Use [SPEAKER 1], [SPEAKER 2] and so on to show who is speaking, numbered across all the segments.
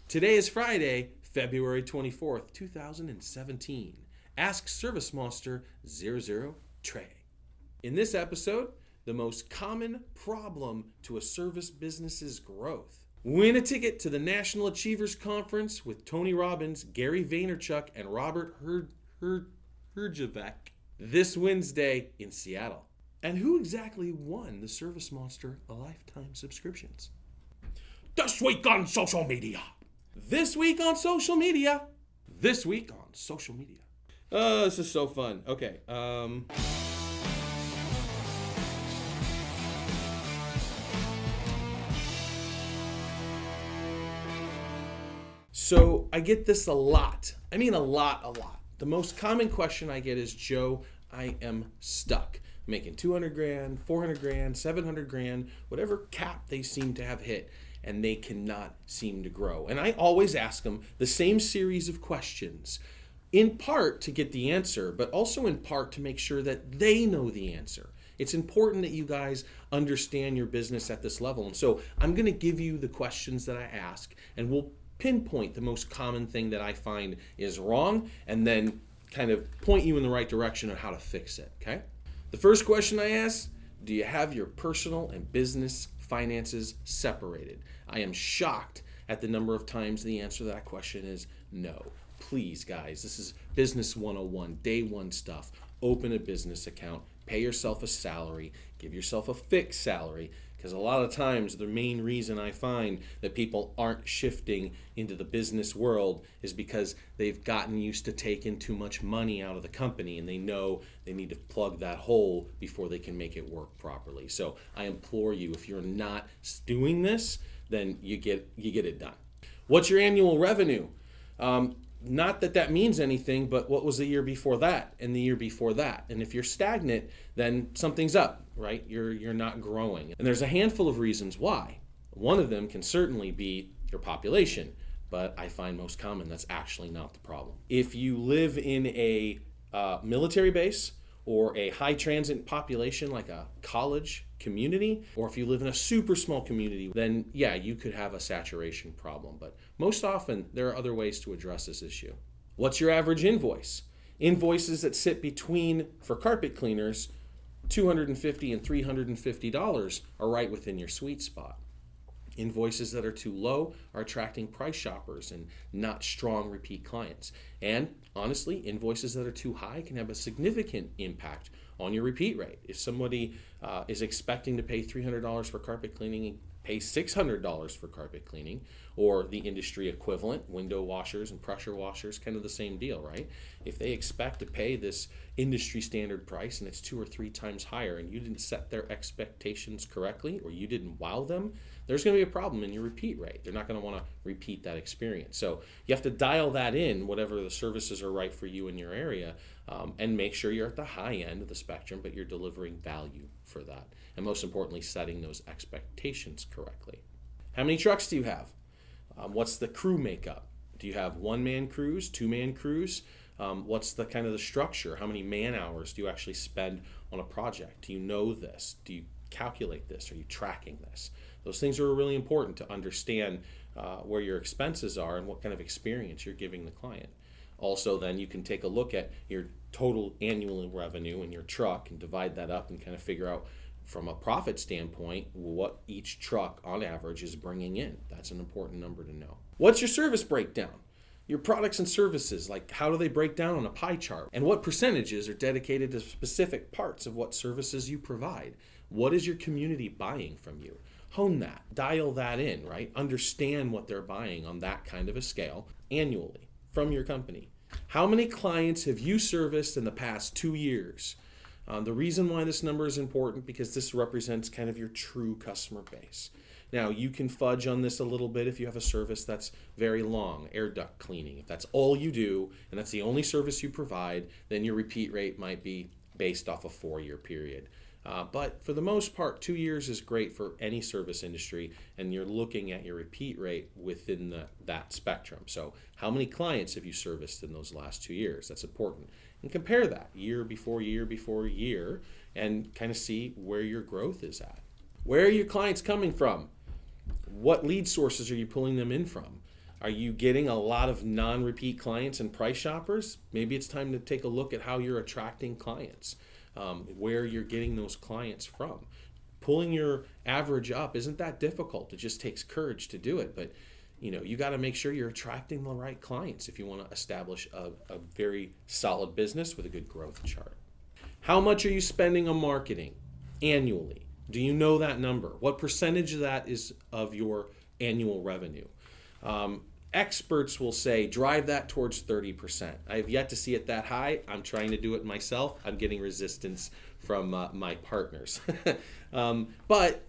[SPEAKER 1] Today is Friday, February 24th, 2017. Ask ServiceMonster 00 Trey. In this episode, the most common problem to a service business's growth. Win a ticket to the National Achievers Conference with Tony Robbins, Gary Vaynerchuk, and Robert Herjavec this Wednesday in Seattle. And who exactly won the ServiceMonster lifetime subscriptions? This week on social media. This week on social media. This week on social media. Oh, this is so fun. Okay. So I get this a lot. I mean a lot. The most common question I get is, Joe, I am stuck. I'm making 200 grand, 400 grand, 700 grand, whatever cap they seem to have hit, and they cannot seem to grow. And I always ask them the same series of questions, in part to get the answer, but also in part to make sure that they know the answer. It's important that you guys understand your business at this level. And so I'm going to give you the questions that I ask, and we'll pinpoint the most common thing that I find is wrong, and then kind of point you in the right direction on how to fix it, okay? The first question I ask, do you have your personal and business finances separated? I am shocked at the number of times the answer to that question is no. Please, guys, this is business 101, day one stuff. Open a business account, pay yourself a salary, give yourself a fixed salary, because a lot of times the main reason I find that people aren't shifting into the business world is because they've gotten used to taking too much money out of the company, and they know they need to plug that hole before they can make it work properly. So I implore you, if you're not doing this, then you get it done. What's your annual revenue? Not that that means anything, but what was the year before that and the year before that? And if you're stagnant, then something's up, right? You're not growing. And there's a handful of reasons why. One of them can certainly be your population, but I find most common that's actually not the problem. If you live in a military base or a high transit population like a college community, or if you live in a super small community, then yeah, you could have a saturation problem. But most often, there are other ways to address this issue. What's your average invoice? Invoices that sit between, for carpet cleaners, $250 and $350 are right within your sweet spot. Invoices that are too low are attracting price shoppers and not strong repeat clients. And honestly, invoices that are too high can have a significant impact on your repeat rate. If somebody is expecting to pay $300 for carpet cleaning and pay $600 for carpet cleaning, or the industry equivalent, window washers and pressure washers, kind of the same deal, right? If they expect to pay this industry standard price and it's 2 or 3 times higher and you didn't set their expectations correctly, or you didn't wow them, there's going to be a problem in your repeat rate. They're not going to want to repeat that experience. So you have to dial that in, whatever the services are right for you in your area, and make sure you're at the high end of the spectrum, but you're delivering value for that. And most importantly, setting those expectations correctly. How many trucks do you have? What's the crew makeup? Do you have 1-man crews, 2-man crews? What's the kind of the structure? How many man hours do you actually spend on a project? Do you know this? Do you calculate this? Are you tracking this? Those things are really important to understand where your expenses are and what kind of experience you're giving the client. Also, then you can take a look at your total annual revenue in your truck and divide that up and kind of figure out from a profit standpoint what each truck on average is bringing in. That's an important number to know. What's your service breakdown? Your products and services, like how do they break down on a pie chart? And what percentages are dedicated to specific parts of what services you provide? What is your community buying from you? Hone that, dial that in, right? Understand what they're buying on that kind of a scale annually from your company. How many clients have you serviced in the past 2 years? The reason why this number is important, because this represents kind of your true customer base. Now, you can fudge on this a little bit if you have a service that's very long, air duct cleaning. If that's all you do and that's the only service you provide, then your repeat rate might be based off a 4-year period. But for the most part, 2 years is great for any service industry, and you're looking at your repeat rate within that spectrum. So how many clients have you serviced in those last 2 years? That's important. And compare that year before year, and kind of see where your growth is at. Where are your clients coming from? What lead sources are you pulling them in from? Are you getting a lot of non-repeat clients and price shoppers? Maybe it's time to take a look at how you're attracting clients, where you're getting those clients from. Pulling your average up isn't that difficult. It just takes courage to do it. But you got to make sure you're attracting the right clients if you want to establish a very solid business with a good growth chart. How much are you spending on marketing annually? Do you know that number? What percentage of that is of your annual revenue? Experts will say drive that towards 30%. I have yet to see it that high. I'm trying to do it myself. I'm getting resistance from my partners. But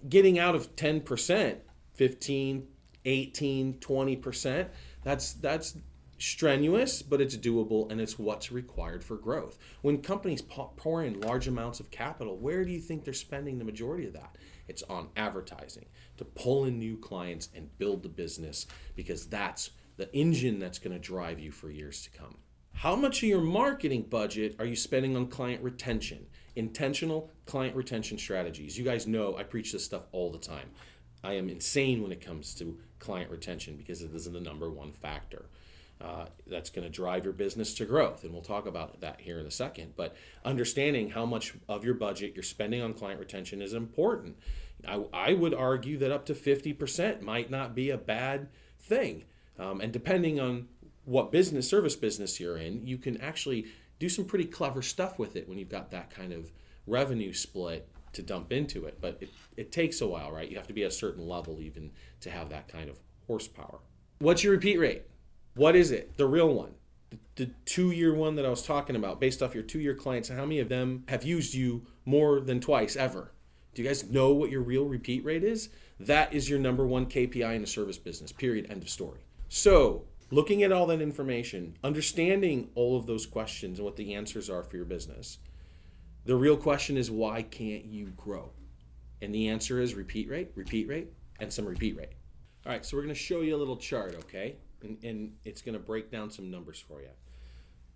[SPEAKER 1] getting out of 10%, 15, 18, 20%, that's strenuous, but it's doable, and it's what's required for growth. When companies pour in large amounts of capital, where do you think they're spending the majority of that? It's on advertising to pull in new clients and build the business, because that's the engine that's going to drive you for years to come. How much of your marketing budget are you spending on client retention? Intentional client retention strategies. You guys know I preach this stuff all the time. I am insane when it comes to client retention because it is the number one factor. That's going to drive your business to growth, and we'll talk about that here in a second. But understanding how much of your budget you're spending on client retention is important. I would argue that up to 50% might not be a bad thing, and depending on what service business you're in, you can actually do some pretty clever stuff with it when you've got that kind of revenue split to dump into it. But it takes a while, right? You have to be at a certain level even to have that kind of horsepower. What's your repeat rate? What is it? The real one. The 2-year one that I was talking about, based off your 2-year clients, how many of them have used you more than twice ever? Do you guys know what your real repeat rate is? That is your number one KPI in a service business, period, end of story. So, looking at all that information, understanding all of those questions and what the answers are for your business, the real question is, why can't you grow? And the answer is repeat rate, and some repeat rate. All right, so we're going to show you a little chart, okay? And it's going to break down some numbers for you.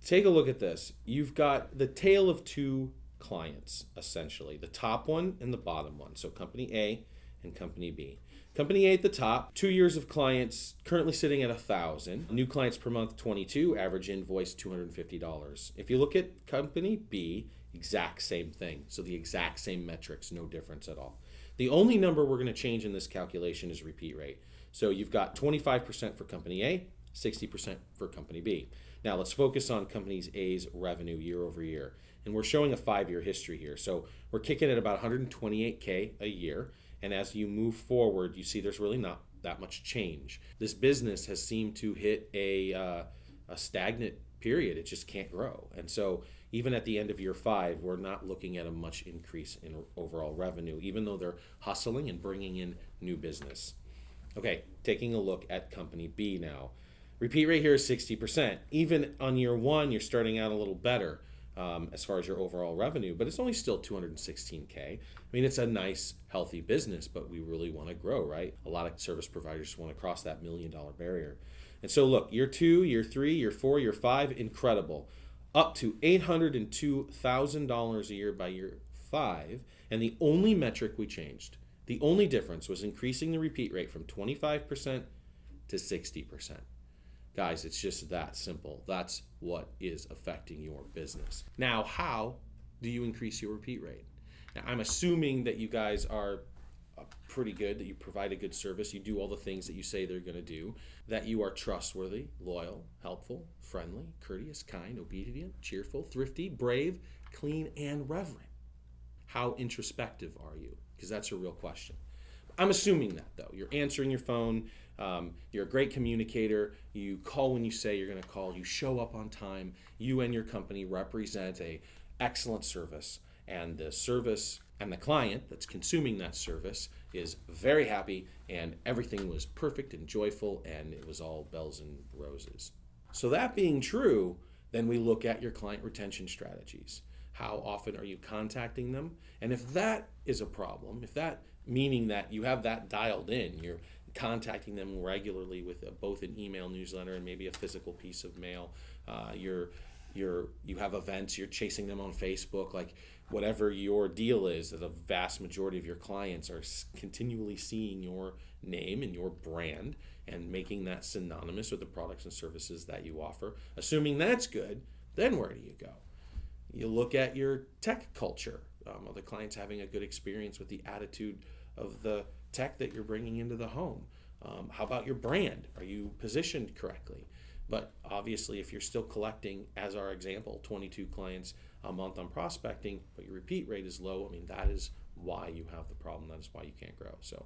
[SPEAKER 1] Take a look at this. You've got the tale of two clients, essentially. The top one and the bottom one. So company A and company B. Company A at the top, 2 years of clients, currently sitting at 1,000. New clients per month, 22. Average invoice, $250. If you look at company B, exact same thing. So the exact same metrics, no difference at all. The only number we're going to change in this calculation is repeat rate. So you've got 25% for company A, 60% for company B. Now let's focus on company A's revenue year over year. And we're showing a 5-year history here. So we're kicking at about $128K a year. And as you move forward, you see there's really not that much change. This business has seemed to hit a stagnant period. It just can't grow. And so even at the end of year 5, we're not looking at a much increase in overall revenue, even though they're hustling and bringing in new business. Okay, taking a look at company B now. Repeat rate here is 60%. Even on year 1, you're starting out a little better as far as your overall revenue, but it's only still $216K. I mean, it's a nice, healthy business, but we really want to grow, right? A lot of service providers want to cross that $1 million barrier. And so look, year 2, year 3, year 4, year 5, incredible. Up to $802,000 a year by year 5, and the only metric we changed, the only difference was increasing the repeat rate from 25% to 60%. Guys, it's just that simple. That's what is affecting your business. Now, how do you increase your repeat rate? Now, I'm assuming that you guys are pretty good, that you provide a good service, you do all the things that you say they're going to do, that you are trustworthy, loyal, helpful, friendly, courteous, kind, obedient, cheerful, thrifty, brave, clean, and reverent. How introspective are you? Because that's a real question. I'm assuming that, though. You're answering your phone. You're a great communicator. You call when you say you're going to call. You show up on time. You and your company represent a excellent service, and the service and the client that's consuming that service is very happy, and everything was perfect and joyful, and it was all bells and roses. So that being true, then we look at your client retention strategies. How often are you contacting them? And if that is a problem, if that meaning that you have that dialed in, you're contacting them regularly with both an email newsletter and maybe a physical piece of mail, you have events, you're chasing them on Facebook, like whatever your deal is, the vast majority of your clients are continually seeing your name and your brand, and making that synonymous with the products and services that you offer. Assuming that's good, then where do you go? You look at your tech culture. Are the clients having a good experience with the attitude of the tech that you're bringing into the home? How about your brand? Are you positioned correctly? But obviously, if you're still collecting, as our example, 22 clients a month on prospecting, but your repeat rate is low, I mean, that is why you have the problem. That is why you can't grow. So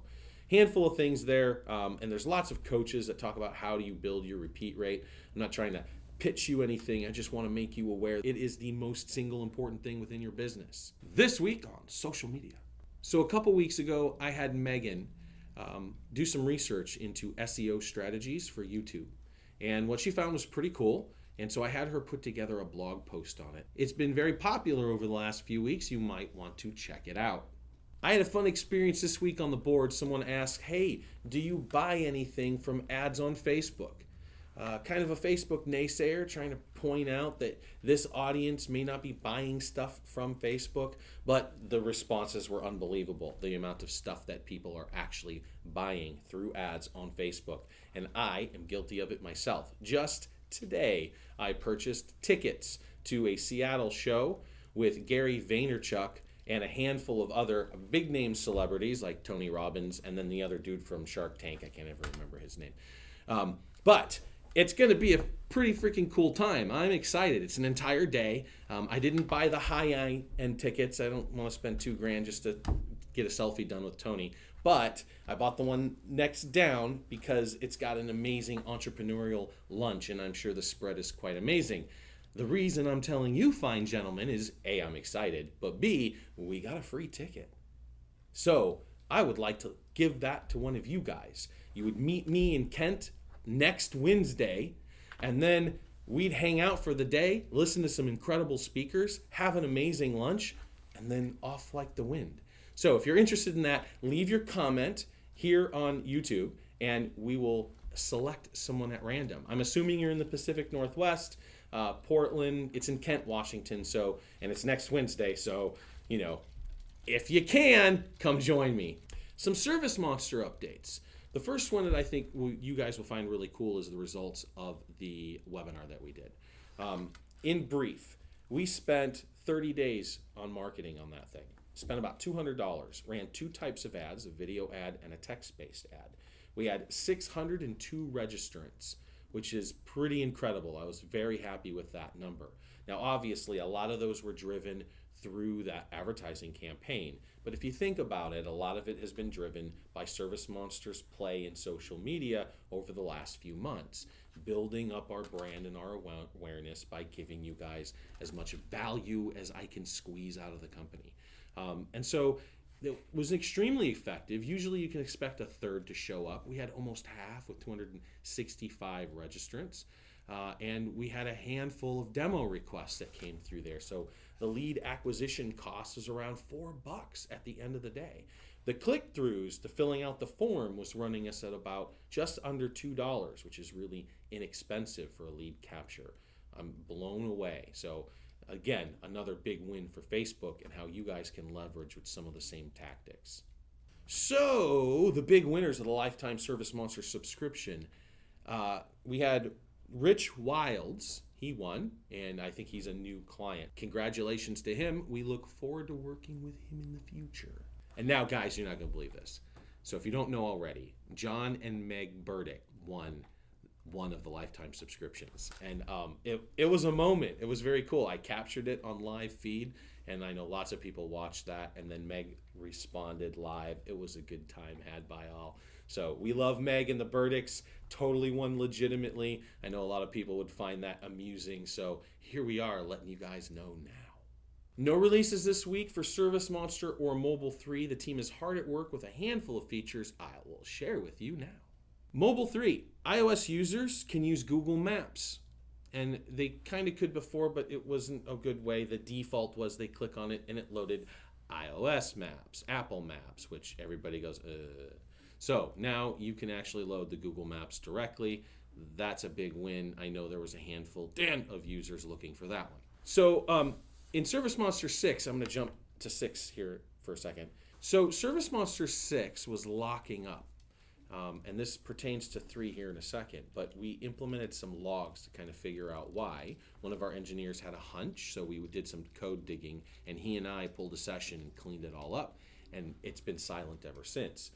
[SPEAKER 1] handful of things there. And there's lots of coaches that talk about how do you build your repeat rate. I'm not trying to pitch you anything. I just want to make you aware it is the most single important thing within your business. This week on social media. So a couple weeks ago, I had Megan do some research into SEO strategies for YouTube. And what she found was pretty cool. And so I had her put together a blog post on it. It's been very popular over the last few weeks. You might want to check it out. I had a fun experience this week on the board. Someone asked, hey, do you buy anything from ads on Facebook? Kind of a Facebook naysayer trying to point out that this audience may not be buying stuff from Facebook, but the responses were unbelievable. The amount of stuff that people are actually buying through ads on Facebook. And I am guilty of it myself. Just today, I purchased tickets to a Seattle show with Gary Vaynerchuk and a handful of other big name celebrities like Tony Robbins and then the other dude from Shark Tank. I can't ever remember his name. But it's going to be a pretty freaking cool time. I'm excited. It's an entire day. I didn't buy the high-end tickets. I don't want to spend $2,000 just to get a selfie done with Tony. But I bought the one next down because it's got an amazing entrepreneurial lunch, and I'm sure the spread is quite amazing. The reason I'm telling you, fine gentlemen, is A, I'm excited, but B, we got a free ticket. So I would like to give that to one of you guys. You would meet me in Kent next Wednesday, and then we'd hang out for the day, listen to some incredible speakers, have an amazing lunch, and then off like the wind. So if you're interested in that, leave your comment here on YouTube, and we will select someone at random. I'm assuming you're in the Pacific Northwest, Portland. It's in Kent, Washington, and it's next Wednesday, so, if you can, come join me. Some ServiceMonster updates. The first one that I think you guys will find really cool is the results of the webinar that we did. In brief, we spent 30 days on marketing on that thing. Spent about $200, ran 2 types of ads, a video ad and a text-based ad. We had 602 registrants, which is pretty incredible. I was very happy with that number. Now, obviously, a lot of those were driven through that advertising campaign. But if you think about it, a lot of it has been driven by ServiceMonster's play in social media over the last few months, building up our brand and our awareness by giving you guys as much value as I can squeeze out of the company. And so it was extremely effective. Usually you can expect a third to show up. We had almost half with 265 registrants. And we had a handful of demo requests that came through there. So the lead acquisition cost was around $4 at the end of the day. The click-throughs to filling out the form was running us at about just under $2, which is really inexpensive for a lead capture. I'm blown away. So again, another big win for Facebook and how you guys can leverage with some of the same tactics. So the big winners of the Lifetime ServiceMonster subscription, we had Rich Wilds. He won, and I think he's a new client. Congratulations to him. We look forward to working with him in the future. And now, guys, you're not going to believe this. So if you don't know already, John and Meg Burdick won one of the Lifetime subscriptions. And it was a moment. It was very cool. I captured it on live feed, and I know lots of people watched that, and then Meg responded live. It was a good time had by all. So we love Meg and the Burdicks. Totally won legitimately. I know a lot of people would find that amusing. So here we are letting you guys know now. No releases this week for ServiceMonster or Mobile 3. The team is hard at work with a handful of features I will share with you now. Mobile 3. iOS users can use Google Maps. And they kind of could before, but it wasn't a good way. The default was they click on it and it loaded iOS Maps, Apple Maps, which everybody goes, So now you can actually load the Google Maps directly. That's a big win. I know there was a handful of users looking for that one. So in ServiceMonster 6, I'm going to jump to 6 here for a second. So ServiceMonster 6 was locking up. and this pertains to 3 here in a second, but we implemented some logs to kind of figure out why. One of our engineers had a hunch, so we did some code digging, and he and I pulled a session and cleaned it all up, and it's been silent ever since.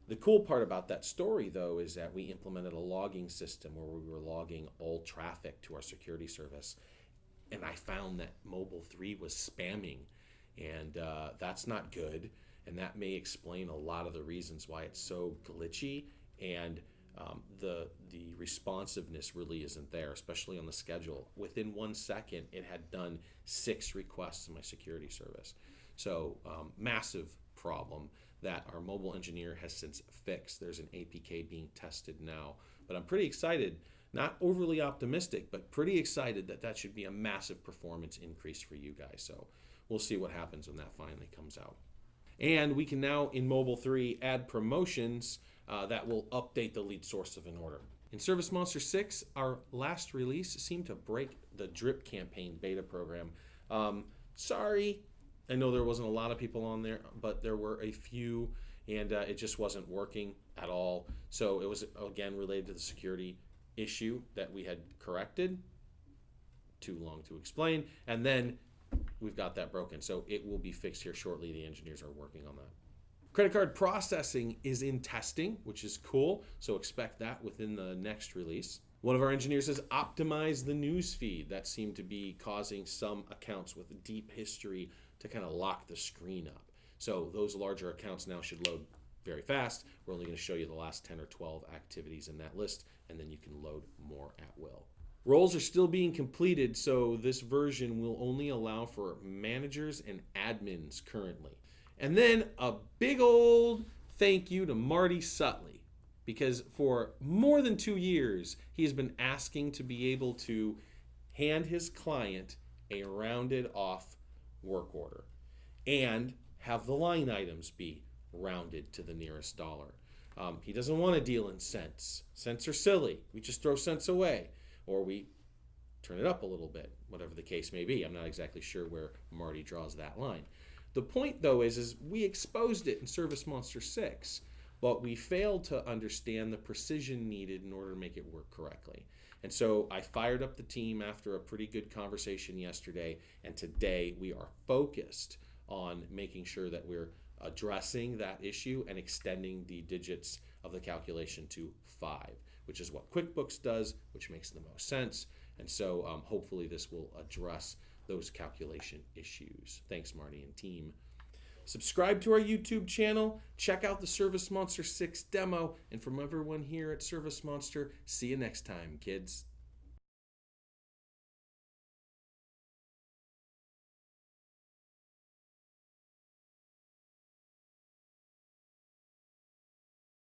[SPEAKER 1] The cool part about that story, though, is that we implemented a logging system where we were logging all traffic to our security service, and I found that Mobile 3 was spamming, and that's not good. And that may explain a lot of the reasons why it's so glitchy, and the responsiveness really isn't there, especially on the schedule. Within 1 second, it had done 6 requests in my security service. So massive problem that our mobile engineer has since fixed. There's an APK being tested now, but I'm pretty excited. Not overly optimistic, but pretty excited that that should be a massive performance increase for you guys. So we'll see what happens when that finally comes out. And we can now, in Mobile 3, add promotions that will update the lead source of an order. In ServiceMonster 6, our last release seemed to break the drip campaign beta program. Sorry, I know there wasn't a lot of people on there, but there were a few, and it just wasn't working at all. So it was, again, related to the security issue that we had corrected. Too long to explain. And then we've got that broken, so it will be fixed here shortly. The engineers are working on that. Credit card processing is in testing, which is cool, so expect that within the next release. One of our engineers has optimized the news feed. That seemed to be causing some accounts with deep history to kind of lock the screen up. So those larger accounts now should load very fast. We're only going to show you the last 10 or 12 activities in that list, and then you can load more at will. Roles are still being completed, so this version will only allow for managers and admins currently. And then a big old thank you to Marty Sutley, because for more than 2 years, he has been asking to be able to hand his client a rounded off work order and have the line items be rounded to the nearest dollar. He doesn't want to deal in cents. Cents are silly. We just throw cents away, or we turn it up a little bit, whatever the case may be. I'm not exactly sure where Marty draws that line. The point, though, is we exposed it in ServiceMonster 6, but we failed to understand the precision needed in order to make it work correctly. And so I fired up the team after a pretty good conversation yesterday, and today we are focused on making sure that we're addressing that issue and extending the digits of the calculation to 5, which is what QuickBooks does, which makes the most sense. And so hopefully this will address those calculation issues. Thanks, Marty and team. Subscribe to our YouTube channel, check out the ServiceMonster 6 demo, and from everyone here at ServiceMonster, see you next time, kids.